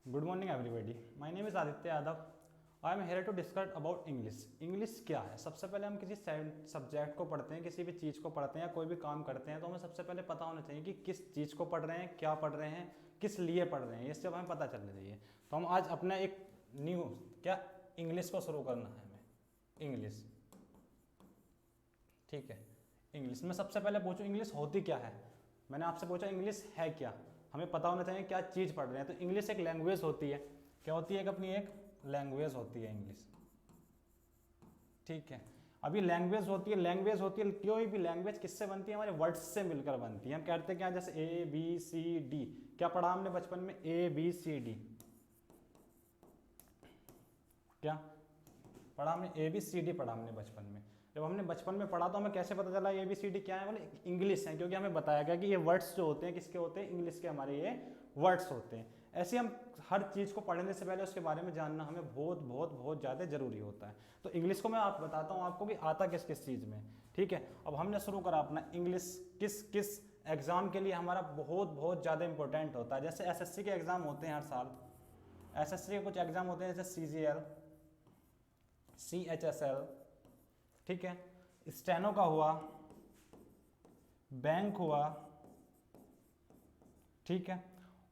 Good morning everybody. My name is Aditya Yadav. I am here to discuss about English. English क्या है? सबसे पहले हम किसी सब्जेक्ट को पढ़ते हैं, किसी भी चीज़ को पढ़ते हैं या कोई भी काम करते हैं तो हमें सबसे पहले पता होना चाहिए कि किस चीज़ को पढ़ रहे हैं, क्या पढ़ रहे हैं, किस लिए पढ़ रहे हैं, ये सब हमें पता चलना चाहिए। तो हम आज अपना एक न्यू इंग्लिश को शुरू करना है हमें। इंग्लिश, ठीक है। इंग्लिश में सबसे पहले पूछो इंग्लिश होती क्या है। मैंने आपसे पूछा इंग्लिश है क्या, हमें पता होना चाहिए क्या चीज़ पढ़ रहे हैं। तो इंग्लिश एक लैंग्वेज होती है। क्या होती है? एक अपनी एक लैंग्वेज होती है इंग्लिश, ठीक है। अभी लैंग्वेज होती है कोई भी लैंग्वेज किससे बनती है? हमारे वर्ड्स से मिलकर बनती है। हम कहते हैं क्या, जैसे ए बी सी डी, क्या पढ़ा हमने बचपन में? A B C D. क्या पढ़ा हमने? ए बी सी डी पढ़ा हमने बचपन में। जब हमने बचपन में पढ़ा तो हमें कैसे पता चला ए बी सी डी क्या है? बोले इंग्लिश है, क्योंकि हमें बताया गया कि ये वर्ड्स जो होते हैं किसके होते हैं? इंग्लिश के हमारे ये वर्ड्स होते हैं। ऐसे हम हर चीज़ को पढ़ने से पहले उसके बारे में जानना हमें बहुत बहुत बहुत ज़्यादा जरूरी होता है। तो इंग्लिश को मैं बताता हूँ आपको कि आता किस किस चीज़ में, ठीक है। अब हमने शुरू करा अपना इंग्लिश किस किस एग्ज़ाम के लिए हमारा बहुत बहुत ज़्यादा इंपॉर्टेंट होता है। जैसे एसएससी के एग्ज़ाम होते हैं हर साल। एसएससी के कुछ एग्ज़ाम होते हैं जैसे CGL, CHSL, ठीक है, स्टेनो का हुआ, बैंक हुआ, ठीक है।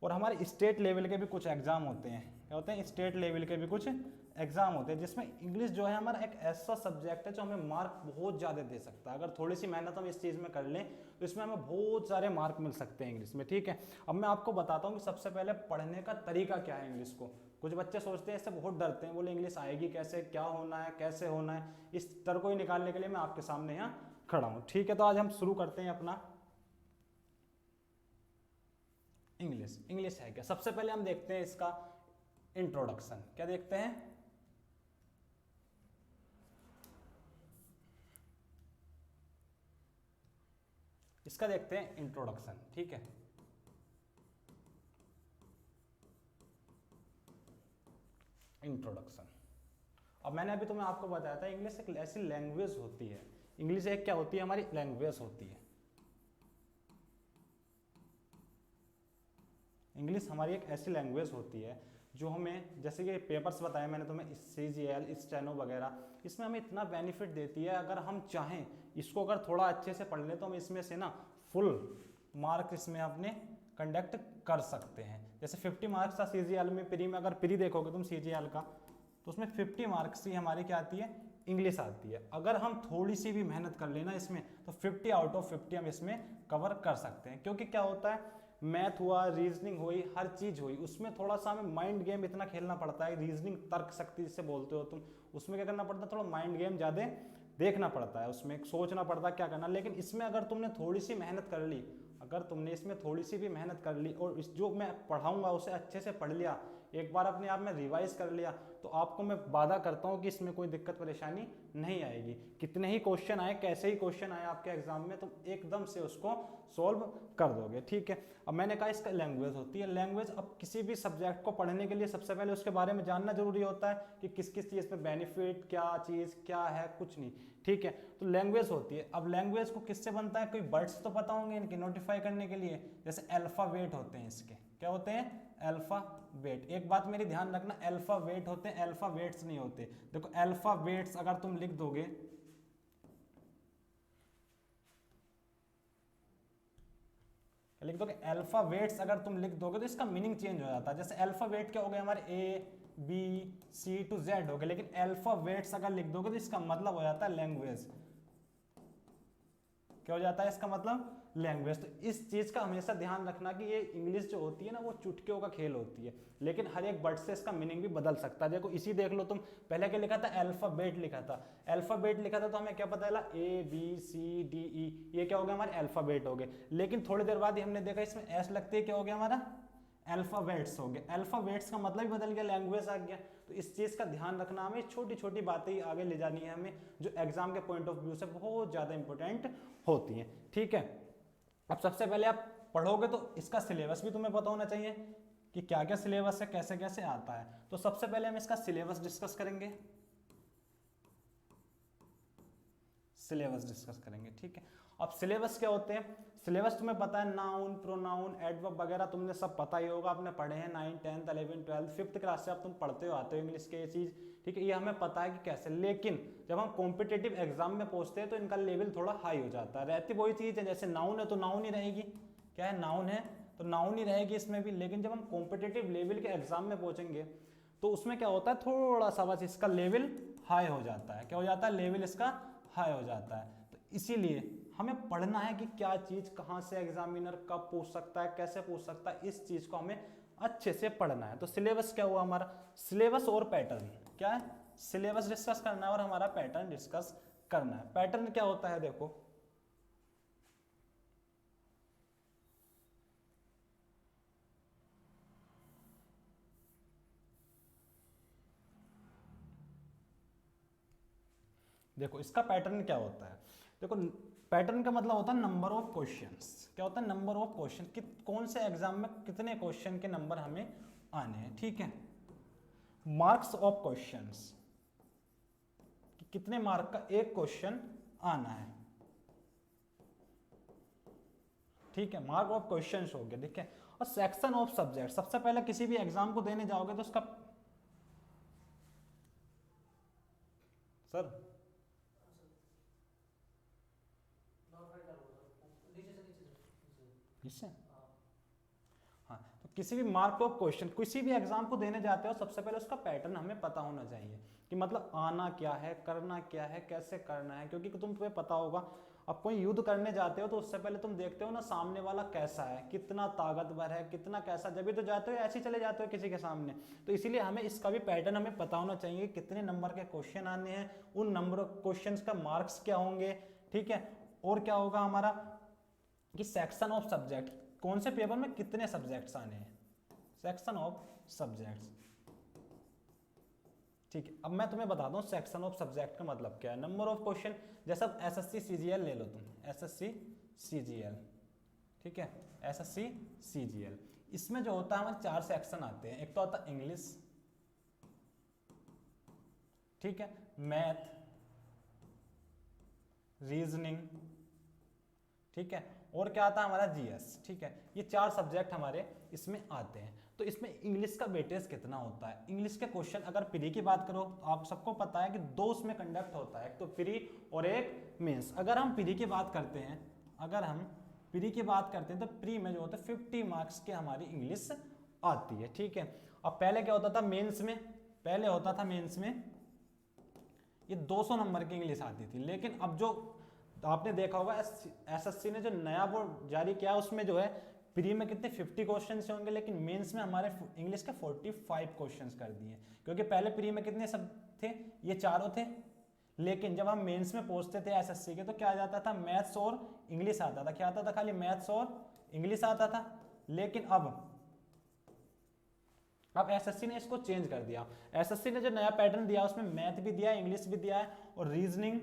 और हमारे स्टेट लेवल के भी कुछ एग्जाम होते हैं। क्या होते हैं? स्टेट लेवल के भी कुछ एग्जाम होते हैं जिसमें इंग्लिश जो है हमारा एक ऐसा सब्जेक्ट है जो हमें मार्क बहुत ज़्यादा दे सकता है। अगर थोड़ी सी मेहनत हम इस चीज़ में कर लें तो इसमें हमें बहुत सारे मार्क मिल सकते हैं इंग्लिश में, ठीक है। अब मैं आपको बताता हूँ कि सबसे पहले पढ़ने का तरीका क्या है इंग्लिश को। कुछ बच्चे सोचते हैं, इससे बहुत डरते हैं, बोले इंग्लिश आएगी कैसे, क्या होना है, कैसे होना है। इस डर को ही निकालने के लिए मैं आपके सामने यहाँ खड़ा हूँ, ठीक है। तो आज हम शुरू करते हैं अपना इंग्लिश। इंग्लिश है क्या? सबसे पहले हम देखते हैं इसका इंट्रोडक्शन। क्या देखते हैं? इसका देखते हैं इंट्रोडक्शन, ठीक है। इंट्रोडक्शन। अब मैंने अभी तुम्हें आपको बताया था इंग्लिश एक ऐसी लैंग्वेज होती है। इंग्लिश एक क्या होती है? हमारी लैंग्वेज होती है। इंग्लिश हमारी एक ऐसी लैंग्वेज होती है जो हमें, जैसे कि पेपर्स बताए मैंने तुम्हें, CGL, स्टेनो वगैरह, इसमें हमें इतना बेनिफिट देती है। अगर हम चाहें इसको अगर थोड़ा अच्छे से पढ़ लें तो हम इसमें से ना फुल मार्क इसमें अपने कंडक्ट कर सकते हैं। जैसे 50 मार्क्स था CGL में, प्री में अगर प्री देखोगे तुम CGL का तो उसमें 50 मार्क्स ही हमारी क्या आती है? इंग्लिश आती है। अगर हम थोड़ी सी भी मेहनत कर लेना इसमें तो 50 आउट ऑफ 50 हम इसमें कवर कर सकते हैं। क्योंकि क्या होता है, मैथ हुआ, रीजनिंग हुई, हर चीज हुई, उसमें थोड़ा सा हमें माइंड गेम इतना खेलना पड़ता है। रीजनिंग, तर्क शक्ति जिसे बोलते हो तुम, उसमें क्या करना पड़ता है? थोड़ा माइंड गेम ज्यादा देखना पड़ता है, उसमें सोचना पड़ता है क्या करना। लेकिन इसमें अगर तुमने थोड़ी सी मेहनत कर ली, अगर तुमने इसमें थोड़ी सी भी मेहनत कर ली और इस जो मैं पढ़ाऊंगा उसे अच्छे से पढ़ लिया, एक बार अपने आप में रिवाइज कर लिया, तो आपको मैं वादा करता हूं कि इसमें कोई दिक्कत परेशानी नहीं आएगी। कितने ही क्वेश्चन आए, कैसे ही क्वेश्चन आए आपके एग्जाम में, तुम एकदम से उसको सोल्व कर दोगे, ठीक है। अब मैंने कहा इसका लैंग्वेज होती है। लैंग्वेज, अब किसी भी सब्जेक्ट को पढ़ने के लिए सबसे पहले उसके बारे में जानना जरूरी होता है कि किस किस चीज़ में बेनिफिट, क्या चीज़ क्या है, कुछ नहीं, ठीक है। तो लैंग्वेज होती है। अब लैंग्वेज को किससे बनता है? कोई वर्ड्स तो पता होंगे इनके नोटिफाई करने के लिए, जैसे अल्फाबेट होते हैं इसके। क्या होते हैं? अल्फाबेट। एक बात मेरी ध्यान रखना, अल्फाबेट होते हैं, अल्फाबेट्स नहीं होते। देखो अल्फाबेट्स अगर तुम लिख दोगे, लिख दोगे अल्फाबेट्स अगर तुम लिख दोगे तो इसका मीनिंग चेंज हो जाता है। जैसे अल्फाबेट क्या हो गए हमारे? A B C to Z हो गए। लेकिन अल्फाबेट्स अगर लिख दोगे तो इसका मतलब हो जाता है लैंग्वेज। क्या हो जाता है इसका मतलब? लैंग्वेज। तो इस चीज का हमेशा ध्यान रखना कि ये इंग्लिश जो होती है ना वो चुटकियों का खेल होती है, लेकिन हर एक वर्ड से इसका मीनिंग भी बदल सकता है। देखो इसी देख लो तुम, पहले क्या लिखा था? अल्फाबेट लिखा था। अल्फाबेट लिखा था तो हमें क्या पता चला? ABCDE, ये क्या हो गया? हमारे अल्फाबेट हो गए। लेकिन थोड़ी देर बाद ही हमने देखा इसमें S लगते ही क्या हो गया हमारा? अल्फाबेट्स हो गए। अल्फाबेट्स का मतलब ही बदल गया, लैंग्वेज आ गया। तो इस चीज का ध्यान रखना, हमें छोटी छोटी बातें ही आगे ले जानी है हमें, जो एग्जाम के पॉइंट ऑफ व्यू से बहुत ज्यादा इंपॉर्टेंट होती है, ठीक है। अब सबसे पहले आप पढ़ोगे तो इसका सिलेबस भी तुम्हें पता होना चाहिए कि क्या क्या सिलेबस है, कैसे कैसे आता है। तो सबसे पहले हम इसका सिलेबस डिस्कस करेंगे। सिलेबस डिस्कस करेंगे, ठीक है। अब सिलेबस क्या होते हैं, सिलेबस तुम्हें पता है, नाउन, प्रोनाउन, एडवर्ब वगैरह तुमने सब पता ही होगा, आपने पढ़े हैं 9, 10, 11, 12, 5th क्लास से अब तुम पढ़ते हो आते हो इंग्लिश के ये चीज़, ठीक है, ये हमें पता है कि कैसे। लेकिन जब हम कॉम्पिटिटिव एग्जाम में पहुंचते हैं तो इनका लेवल थोड़ा हाई हो जाता है। रहती वही चीज़ है, जैसे नाउन है तो नाउन ही रहेगी, क्या है, नाउन है तो नाउन ही रहेगी इसमें भी। लेकिन जब हम कॉम्पिटिटिव लेवल के एग्जाम में पहुंचेंगे तो उसमें क्या होता है, थोड़ा सा बस इसका लेवल हाई हो जाता है। क्या हो जाता है, लेवल इसका हाई हो जाता है। तो इसीलिए हमें पढ़ना है कि क्या चीज़ कहाँ से एग्जामिनर कब पूछ सकता है, कैसे पूछ सकता है, इस चीज़ को हमें अच्छे से पढ़ना है। तो सिलेबस क्या हुआ हमारा, सिलेबस और पैटर्न, क्या है, सिलेबस डिस्कस करना है और हमारा पैटर्न डिस्कस करना है। पैटर्न क्या होता है, देखो देखो इसका पैटर्न क्या होता है, देखो पैटर्न का मतलब होता है नंबर ऑफ क्वेश्चंस। क्या होता है, नंबर ऑफ क्वेश्चन, कि कौन से एग्जाम में कितने क्वेश्चन के नंबर हमें आने हैं, ठीक है। मार्क्स ऑफ क्वेश्चंस, कि कितने मार्क का एक क्वेश्चन आना है, ठीक है, मार्क ऑफ क्वेश्चंस हो गया, ठीक है। और सेक्शन ऑफ सब्जेक्ट, सबसे पहले किसी भी एग्जाम को देने जाओगे तो उसका सर इससे हाँ, तो किसी भी मार्क ऑफ क्वेश्चन किसी भी एग्जाम को देने जाते हो सबसे पहले उसका पैटर्न हमें पता होना चाहिए, कि मतलब आना क्या है, करना क्या है, कैसे करना है। क्योंकि तुम्हें पता होगा, अब कोई युद्ध करने जाते हो तो उससे पहले तुम देखते हो ना सामने वाला कैसा है, कितना ताकतवर है, कितना कैसा, जब भी तो जाते हो ऐसे ही चले जाते हो किसी के सामने। तो इसीलिए हमें इसका भी पैटर्न हमें पता होना चाहिए, कितने नंबर के क्वेश्चन आने हैं, उन नंबर ऑफ क्वेश्चन का मार्क्स क्या होंगे, ठीक है। और क्या होगा हमारा, कि सेक्शन ऑफ सब्जेक्ट, कौन से पेपर में कितने सब्जेक्ट्स आने हैं, सेक्शन ऑफ सब्जेक्ट्स, ठीक है। अब मैं तुम्हें बता दूं सेक्शन ऑफ सब्जेक्ट का मतलब क्या है। नंबर ऑफ क्वेश्चन, जैसा एसएससी सीजीएल ले लो तुम, एसएससी सीजीएल, ठीक है, एसएससी सीजीएल, इसमें जो होता है हमारे 4 सेक्शन आते हैं। एक तो आता है इंग्लिश, ठीक है, मैथ, रीजनिंग, ठीक है, और क्या आता है हमारा जीएस, ठीक है। ये 4 सब्जेक्ट हमारे इसमें आते हैं। तो इसमें इंग्लिश का वेटेज कितना होता है, इंग्लिश के क्वेश्चन अगर प्री की बात करो तो आप सबको पता है कि 2 उसमें कंडक्ट होता है, एक तो प्री और एक मेंस। अगर हम प्री की बात करते हैं, अगर हम प्री की बात करते हैं तो प्री में जो होता है 50 मार्क्स की हमारी इंग्लिश आती है, ठीक है। अब पहले क्या होता था मेंस में, पहले होता था मेंस में ये 200 नंबर की इंग्लिश आती थी। लेकिन अब जो तो आपने देखा होगा एसएससी ने जो नया बोर्ड जारी किया उसमें जो है प्री में कितने 50 क्वेश्चन होंगे, लेकिन मेंस में हमारे इंग्लिश के 45 क्वेश्चन कर दिए। क्योंकि पहले प्री में कितने सब थे, ये चारों थे, लेकिन जब हम मेंस में पहुंचते थे एसएससी के तो क्या आ जाता था, मैथ्स और इंग्लिश आता था। क्या आता था, खाली मैथ्स और इंग्लिश आता था। लेकिन अब एसएससी ने इसको चेंज कर दिया। एसएससी ने जो नया पैटर्न दिया उसमें मैथ भी दिया, इंग्लिश भी दिया है और रीजनिंग,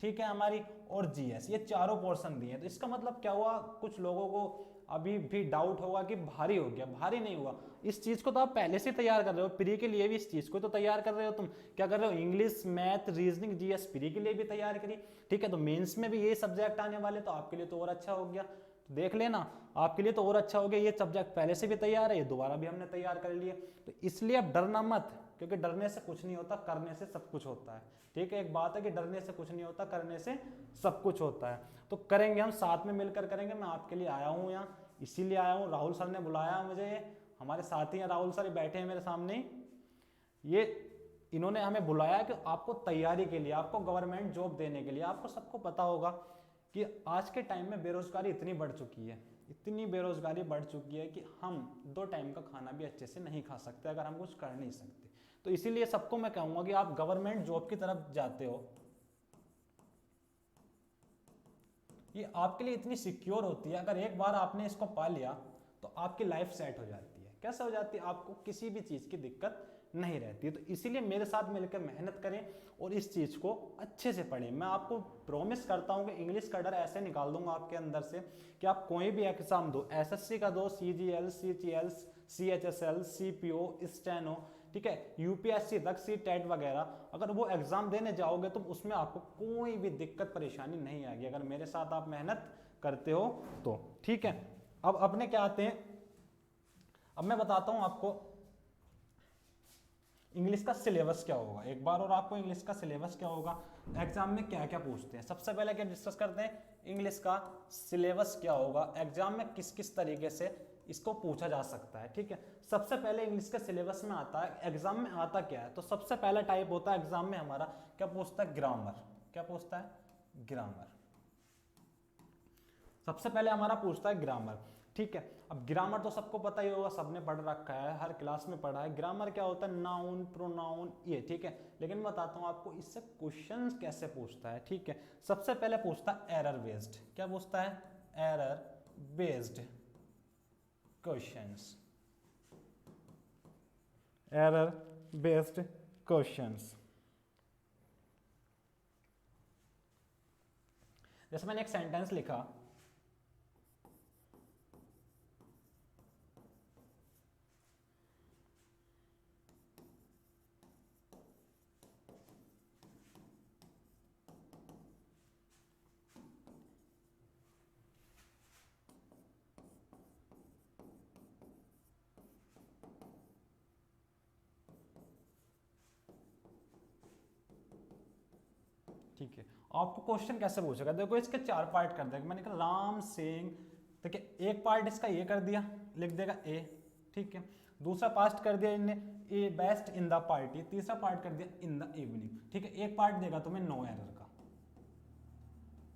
ठीक है, हमारी और जीएस, ये चारों पोर्शन दिए। तो इसका मतलब क्या हुआ, कुछ लोगों को अभी भी डाउट होगा कि भारी हो गया, भारी नहीं हुआ। इस चीज को तो आप पहले से तैयार कर रहे हो, प्री के लिए भी इस चीज को तो तैयार कर रहे हो। तुम क्या कर रहे हो, English, math, reasoning, GS pre के लिए भी तैयार करी, ठीक है। तो मेंस में भी ये सब्जेक्ट आने वाले, तो आपके लिए तो और अच्छा हो गया। तो देख लेना, आपके लिए तो और अच्छा हो गया, ये सब्जेक्ट पहले से भी तैयार है, ये दोबारा भी हमने तैयार कर लिए। तो इसलिए अब डरना मत, क्योंकि डरने से कुछ नहीं होता, करने से सब कुछ होता है, ठीक है। एक बात है कि डरने से कुछ नहीं होता, करने से सब कुछ होता है। तो करेंगे, हम साथ में मिलकर करेंगे। मैं आपके लिए आया हूँ यहाँ, इसीलिए आया हूँ, राहुल सर ने बुलाया मुझे, हमारे साथी हैं राहुल सर, बैठे हैं मेरे सामने। ये इन्होंने हमें बुलाया कि आपको तैयारी के लिए, आपको गवर्नमेंट जॉब देने के लिए। आपको सबको पता होगा कि आज के टाइम में बेरोजगारी इतनी बढ़ चुकी है, इतनी बेरोजगारी बढ़ चुकी है कि हम 2 टाइम का खाना भी अच्छे से नहीं खा सकते अगर हम कुछ कर नहीं सकते। तो इसीलिए सबको मैं कहूंगा कि आप गवर्नमेंट जॉब की तरफ जाते हो, ये आपके लिए इतनी सिक्योर होती है। अगर एक बार आपने इसको पा लिया तो आपकी लाइफ सेट हो जाती है। कैसे हो जाती है, आपको किसी भी चीज़ की दिक्कत नहीं रहती है। तो इसीलिए मेरे साथ मिलकर मेहनत करें और इस चीज़ को अच्छे से पढ़ें। मैं आपको प्रॉमिस करता हूं कि इंग्लिश का डर ऐसे निकाल दूंगा आपके अंदर से कि आप कोई भी एग्जाम दो, एसएससी का दो, CGL, CGL, CHSL, CPO, steno, ठीक है। यूपीएससी तक सी टेट वगैरह अगर वो एग्जाम देने जाओगे तो उसमें आपको कोई भी दिक्कत परेशानी नहीं आएगी अगर मेरे साथ आप मेहनत करते हो तो, ठीक है। अब अपने क्या आते हैं, अब मैं बताता हूं आपको इंग्लिश का सिलेबस क्या होगा एक बार, और आपको इंग्लिश का सिलेबस क्या होगा, एग्जाम में क्या क्या पूछते हैं। सबसे पहले क्या डिस्कस करते हैं, इंग्लिश का सिलेबस क्या होगा, एग्जाम में किस किस तरीके से इसको पूछा जा सकता है, ठीक है। सबसे पहले इंग्लिश के सिलेबस में आता है, एग्जाम में आता क्या है, तो सबसे पहला टाइप होता है एग्जाम में हमारा, क्या पूछता है, ग्रामर। क्या पूछता है, ग्रामर। सबसे पहले हमारा पूछता है ग्रामर, ठीक है। अब ग्रामर तो सबको पता ही होगा, सबने पढ़ रखा है, हर क्लास में पढ़ा है। ग्रामर क्या होता है, नाउन प्रोनाउन ये, ठीक है। लेकिन मैं बताता हूं आपको इससे क्वेश्चंस कैसे पूछता है, ठीक है। सबसे पहले पूछता है एरर बेस्ड। क्या पूछता है, error based questions, error based questions. जैसे मैंने एक सेंटेंस लिखा, ठीक है। आपको क्वेश्चन कैसे पूछेगा, देखो इसके चार पार्ट कर देगा। मैंने कहा राम सिंह, देखिए एक पार्ट इसका ये कर दिया, लिख देगा ए, ठीक है। दूसरा पार्ट कर दिया इनने ए बेस्ट इन द पार्टी, तीसरा पार्ट कर दिया इन द इवनिंग, ठीक है। एक पार्ट देगा तुम्हें नो एरर का,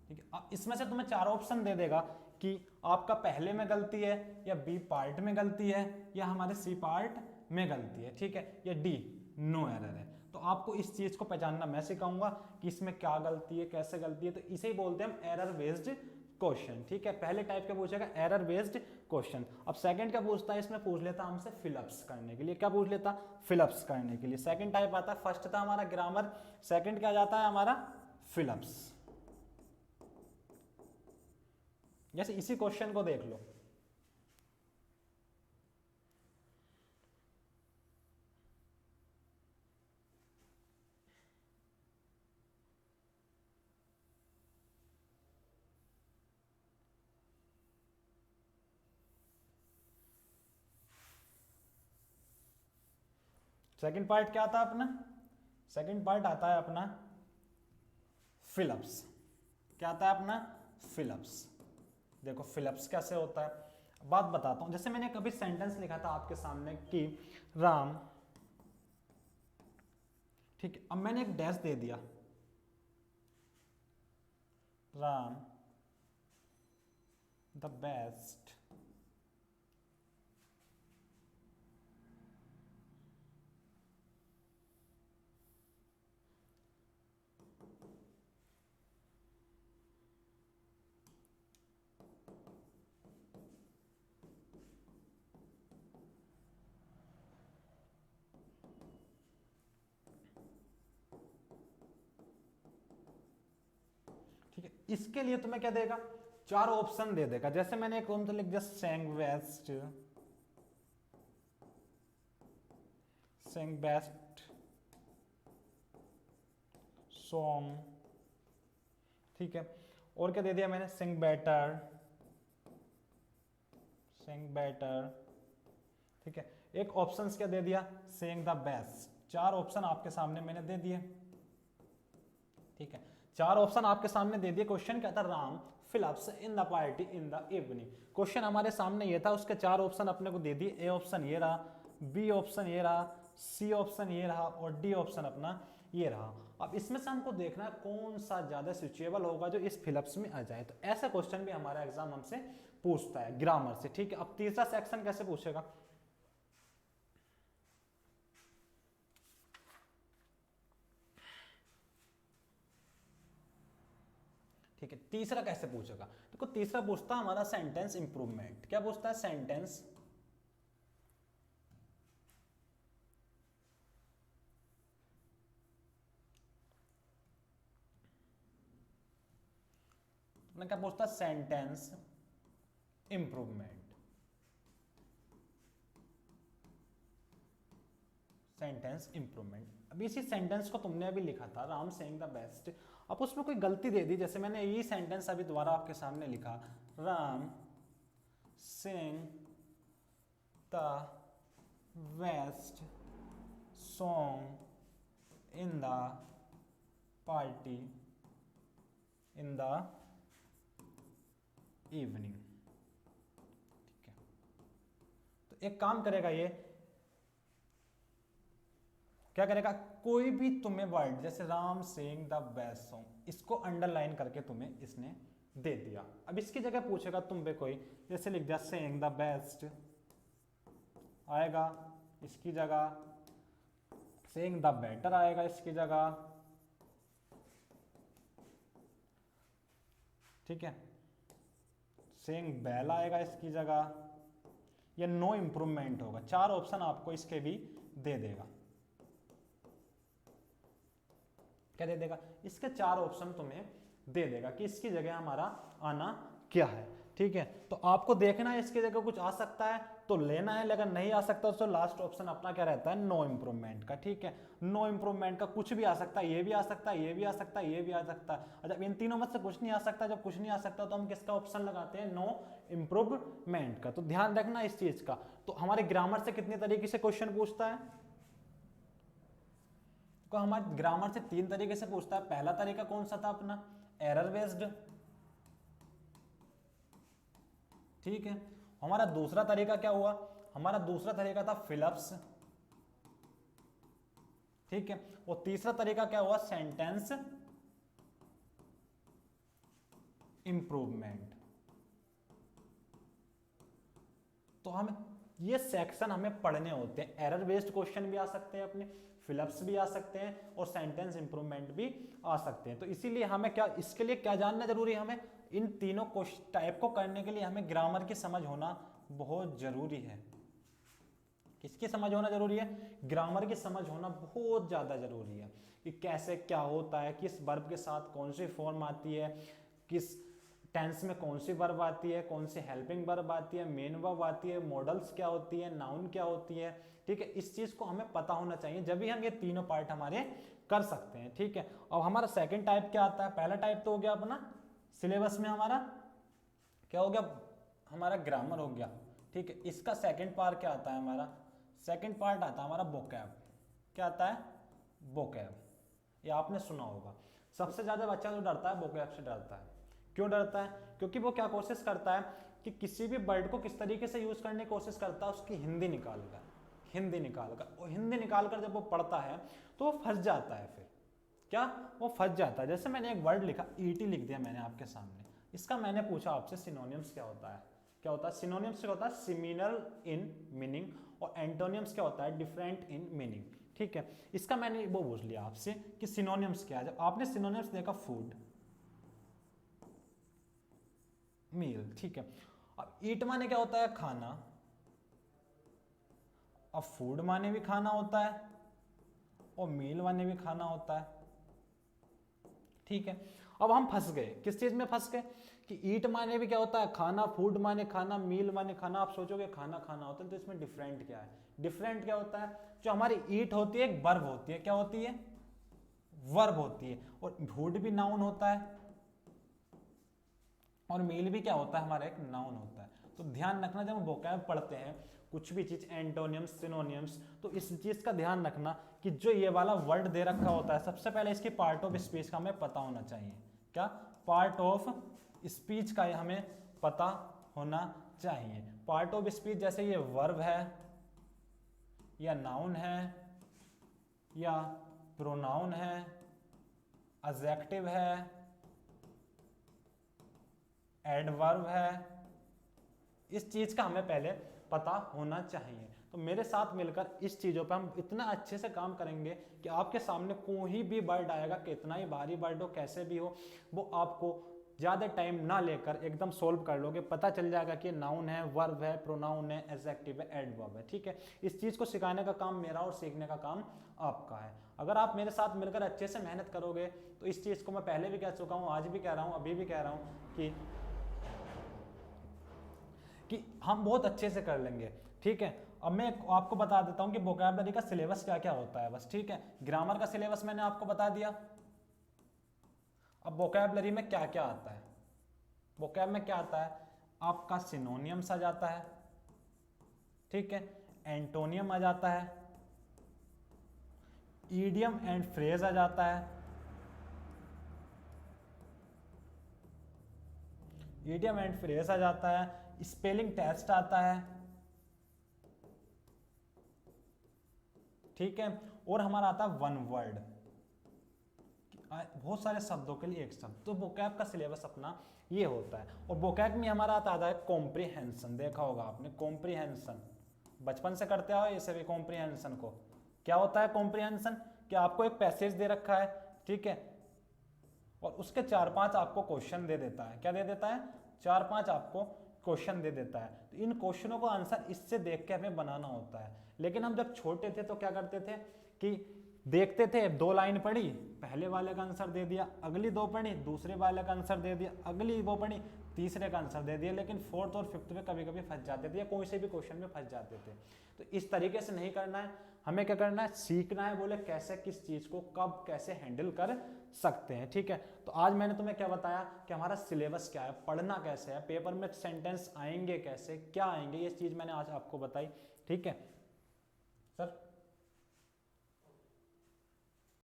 ठीक है। अब इसमें से तुम्हें चार ऑप्शन दे देगा कि आपका पहले में गलती है, या बी पार्ट में गलती है, या हमारे सी पार्ट में गलती है, ठीक है, या डी नो एरर है। तो आपको इस चीज को पहचानना मैं सिखाऊंगा कि इसमें क्या गलती है, कैसे गलती है। तो इसे ही बोलते हैं हम एरर बेस्ड क्वेश्चन, ठीक है। पहले टाइप का पूछेगा एरर बेस्ड क्वेश्चन। अब सेकंड क्या पूछता है, इसमें पूछ लेता हमसे फिलअप्स करने के लिए। क्या पूछ लेता, फिलअप्स करने के लिए। सेकंड टाइप आता है, फर्स्ट था हमारा ग्रामर, सेकंड क्या जाता है हमारा फिलअप्स। जैसे इसी क्वेश्चन को देख लो, सेकंड पार्ट क्या आता है अपना, सेकंड पार्ट आता है अपना फिलअप्स। क्या आता है अपना फिलअप्स। देखो फिलअप्स कैसे होता है, बात बताता हूं। जैसे मैंने कभी सेंटेंस लिखा था आपके सामने कि राम, ठीक है। अब मैंने एक डैश दे दिया, राम द बेस्ट ठीक है। इसके लिए तुम्हें क्या देगा, चार ऑप्शन दे देगा। जैसे मैंने एक तो लिख दिया Seng best, Seng best song, ठीक है। और क्या दे दिया मैंने, सिंग बेटर, सिंग बेटर, ठीक है। एक ऑप्शन क्या दे दिया, सिंग द बेस्ट। चार ऑप्शन आपके सामने मैंने दे दिए, ठीक है। चार ऑप्शन आपके सामने दे दिए। क्वेश्चन क्या था, Ram fill-ups in the party in the evening. Question हमारे सामने ये था, उसके चार ऑप्शन अपने को दे दिए। ए ऑप्शन ये रहा, बी ऑप्शन ये रहा, सी ऑप्शन ये रहा, और डी ऑप्शन अपना ये रहा। अब इसमें से हमको देखना है कौन सा ज्यादा सिचुएबल होगा जो इस फिलअप्स में आ जाए। तो ऐसा क्वेश्चन भी हमारा एग्जाम हमसे पूछता है ग्रामर से, ठीक है। अब तीसरा सेक्शन कैसे पूछेगा, ठीक है। तीसरा कैसे पूछेगा, देखो तीसरा पूछता है हमारा सेंटेंस इंप्रूवमेंट। क्या पूछता है, सेंटेंस मैं क्या पूछता, सेंटेंस इंप्रूवमेंट, सेंटेंस इंप्रूवमेंट। अभी इसी सेंटेंस को तुमने अभी लिखा था राम सेइंग द बेस्ट, अब उसमें कोई गलती दे दी, जैसे मैंने यही सेंटेंस अभी दोबारा आपके सामने लिखा, Ram saying the best song in the party in the evening. ठीक है, तो एक काम करेगा ये, क्या करेगा, कोई भी तुम्हें वर्ड जैसे Ram saying the best song, इसको अंडरलाइन करके तुम्हें इसने दे दिया। अब इसकी जगह पूछेगा तुम पे कोई, जैसे लिख दिया सेइंग द बेस्ट, आएगा इसकी जगह सेइंग द बेटर आएगा इसकी जगह। ठीक है, सेइंग बेल आएगा इसकी जगह, या नो इंप्रूवमेंट होगा। चार ऑप्शन आपको इसके भी दे देगा। क्या दे देगा, इसके चार ऑप्शन तुम्हें दे देगा कि इसकी जगह हमारा आना क्या है। ठीक है, तो आपको देखना है इसकी जगह कुछ आ सकता है तो लेना है, लेकिन नहीं आ सकता तो लास्ट ऑप्शन अपना क्या रहता है, नो इंप्रूवमेंट का। ठीक है, नो इंप्रूवमेंट का कुछ भी आ सकता है, ये भी आ सकता है, ये भी आ सकता है, ये भी आ सकता है। अच्छा, इन तीनों में से कुछ नहीं आ सकता, जब कुछ नहीं आ सकता तो हम किसका ऑप्शन लगाते हैं, नो इंप्रूवमेंट का। तो ध्यान रखना इस चीज का। तो हमारे ग्रामर से कितने तरीके से क्वेश्चन पूछता है, तो हमारे ग्रामर से तीन तरीके से पूछता है। पहला तरीका कौन सा था अपना, एरर बेस्ड। ठीक है, हमारा दूसरा तरीका क्या हुआ, हमारा दूसरा तरीका था फिलअप्स। ठीक है, और तीसरा तरीका क्या हुआ, सेंटेंस इंप्रूवमेंट। तो हम ये सेक्शन हमें पढ़ने होते हैं। एरर बेस्ड क्वेश्चन भी आ सकते हैं अपने, फिलअप्स भी आ सकते हैं और सेंटेंस इंप्रूवमेंट भी आ सकते हैं। तो इसीलिए हमें क्या, इसके लिए क्या जानना जरूरी है, हमें इन तीनों टाइप को करने के लिए हमें ग्रामर की समझ होना बहुत जरूरी है। किसकी समझ होना जरूरी है, ग्रामर की समझ होना बहुत ज्यादा जरूरी है, कि कैसे क्या होता है, किस वर्ब के साथ कौन सी फॉर्म आती है, किस टेंस में कौन सी वर्ब आती है, कौन सी हेल्पिंग वर्ब आती है, मेन वर्ब आती है, मॉडल्स क्या होती है, नाउन क्या होती है। ठीक है, इस चीज को हमें पता होना चाहिए, जब भी हम ये तीनों पार्ट हमारे कर सकते हैं। ठीक है, अब हमारा सेकंड टाइप क्या आता है, पहला टाइप तो हो गया अपना सिलेबस में हमारा क्या हो गया, हमारा ग्रामर हो गया। ठीक है, इसका सेकंड पार्ट क्या आता है, हमारा सेकंड पार्ट आता है हमारा वोकैब। क्या आता है, वोकैब। ये आपने सुना होगा, सबसे ज्यादा बच्चा जो डरता है वोकैब से डरता है। क्यों डरता है, क्योंकि वो क्या कोशिश करता है कि किसी भी वर्ड को किस तरीके से यूज करने की कोशिश करता है, उसकी हिंदी निकालकर, हिंदी निकालकर, और हिंदी निकालकर जब वो पढ़ता है तो वो फंस जाता है। फिर क्या, वो फंस जाता है। जैसे मैंने एक वर्ड लिखा, ईटी लिख दिया मैंने आपके सामने, इसका मैंने पूछा आपसे सिनोनिम्स क्या होता है, क्या होता है सिनोनिम्स, क्या होता है सिमिलर इन मीनिंग, और एंटोनिम्स क्या होता है डिफरेंट इन मीनिंग। ठीक है, इसका मैंने वो पूछ लिया आपसे कि सिनोनिम्स क्या है। जब आपने सिनोनिम्स देखा, फूड, मील। ठीक है, अब ईट माने क्या होता है, खाना। अब फूड माने भी खाना होता है और मील माने भी खाना होता है। ठीक है, अब हम फंस गए, किस चीज में फंस गए कि ईट माने भी क्या होता है खाना, फूड माने खाना, मील माने खाना। आप सोचोगे खाना खाना होता है, तो इसमें डिफरेंट क्या है, डिफरेंट क्या होता है, जो हमारी ईट होती है एक वर्ब होती है, क्या होती है, वर्ब होती है, और फूड भी नाउन होता है, और मील भी क्या होता है, हमारा एक नाउन होता है। तो ध्यान रखना, जब हम वोकैब पढ़ते हैं कुछ भी चीज, एंटोनियम्स, सिनोनियम्स, तो इस चीज का ध्यान रखना कि जो ये वाला वर्ड दे रखा होता है, सबसे पहले इसकी पार्ट ऑफ स्पीच का हमें पता होना चाहिए। क्या, पार्ट ऑफ स्पीच का हमें पता होना चाहिए। पार्ट ऑफ स्पीच जैसे ये वर्ब है, या नाउन है, या प्रोनाउन है, एडजेक्टिव है, एडवर्ब है, इस चीज का हमें पहले पता होना चाहिए। तो मेरे साथ मिलकर इस चीजों पे हम इतना अच्छे से काम करेंगे कि आपके सामने कोई भी वर्ड आएगा, कितना ही भारी वर्ड हो, कैसे भी हो, वो आपको ज्यादा टाइम ना लेकर एकदम सोल्व कर लोगे। पता चल जाएगा कि नाउन है, वर्ब है, प्रोनाउन है, एडजेक्टिव है, एडवर्ब है। ठीक है, इस चीज को सिखाने का काम मेरा और सीखने का काम आपका है। अगर आप मेरे साथ मिलकर अच्छे से मेहनत करोगे तो इस चीज को मैं पहले भी कह चुका हूँ, आज भी कह रहा हूँ, अभी भी कह रहा हूँ कि कि हम बहुत अच्छे से कर लेंगे। ठीक है, अब मैं आपको बता देता हूँ कि वोकैबुलरी का सिलेबस क्या क्या होता है बस। ठीक है, ग्रामर का सिलेबस मैंने आपको बता दिया। अब वोकैबुलरी में क्या क्या आता है, वोकैब में क्या आता है, आपका सिनोनियम्स आ जाता है, ठीक है, एंटोनियम आ जाता है, ईडियम एंड फ्रेज आ जाता है, ईडियम एंड फ्रेज आ जाता है, स्पेलिंग टेस्ट आता है, ठीक है, और हमारा आता है वन वर्ड, बहुत सारे शब्दों के लिए एक शब्द। तो वोकैब का सिलेबस अपना ये होता है। और वोकैब में हमारा आता है कॉम्प्रिहेंशन, देखा होगा आपने कॉम्प्रिहेंशन, बचपन से करते आओ इसे भी कॉम्प्रिहेंशन को। क्या होता है कॉम्प्रिहेंशन, कि आपको एक पैसेज दे रखा है, ठीक है, और उसके 4-5 आपको क्वेश्चन दे देता है। क्या दे देता है, 4-5 आपको क्वेश्चन दे देता है। तो इन क्वेश्चनों को आंसर इससे देख के हमें बनाना होता है। लेकिन हम जब छोटे थे तो क्या करते थे कि देखते थे, 2 लाइन पढ़ी, पहले वाले का आंसर दे दिया, अगली 2 पढ़ी, दूसरे वाले का आंसर दे दिया, अगली वो पढ़ी, तीसरे का आंसर दे दिया। लेकिन 4th और 5th में कभी कभी फंस जाते थे, या कोई से भी क्वेश्चन में फंस जाते थे। तो इस तरीके से नहीं करना है, हमें क्या करना है, सीखना है, बोले कैसे किस चीज़ को कब कैसे हैंडल कर सकते हैं। ठीक है, तो आज मैंने तुम्हें क्या बताया कि हमारा सिलेबस क्या है, पढ़ना कैसे है, पेपर में सेंटेंस आएंगे कैसे, क्या आएंगे, ये चीज़ मैंने आज आपको बताई। ठीक है सर।